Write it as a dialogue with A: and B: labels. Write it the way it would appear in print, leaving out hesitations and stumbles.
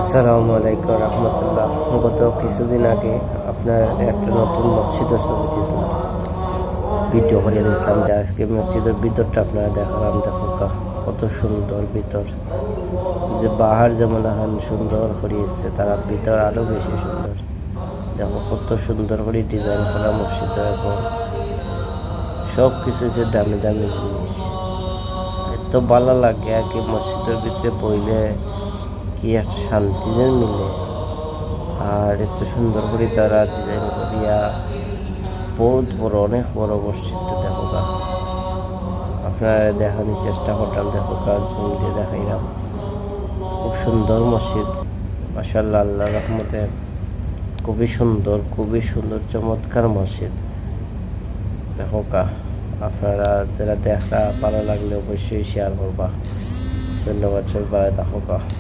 A: আসসালামু আলাইকুম রহমতুল্লাহ। গত কিছুদিন আগে আপনার একটা নতুন মসজিদের ছবি দিয়েছিলাম, ভিডিও করে দিয়েছিলাম, যে আজকে মসজিদের ভিতরটা আপনারা দেখালাম। দেখো কত সুন্দর ভিতর, যে বাহার যেমন এখন সুন্দর করিয়েছে, তারা ভিতর আরও বেশি সুন্দর। দেখো কত সুন্দর করে ডিজাইন করা মসজিদ, এবং সব কিছু যে দামি দামি জিনিস। এত ভালো লাগে আর কি, মসজিদের ভিতরে বইলে কি একটা শান্তি যেন মিলে। আর এত সুন্দর করে তারা ডিজাইন করিয়া বহুত বড়, অনেক বড় মসজিদটা। দেখো আপনারা দেখানোর চেষ্টা করতাম, দেখো জুম দিয়ে দেখাইলাম। খুব সুন্দর মসজিদ, মাশাআল্লাহ, আল্লাহ রহমতে খুবই সুন্দর, খুবই সুন্দর, চমৎকার মসজিদ। দেখো আপনারা যারা দেখা ভালো লাগলে অবশ্যই শেয়ার করবা। ধন্যবাদ, সবাই ভালো থাকো।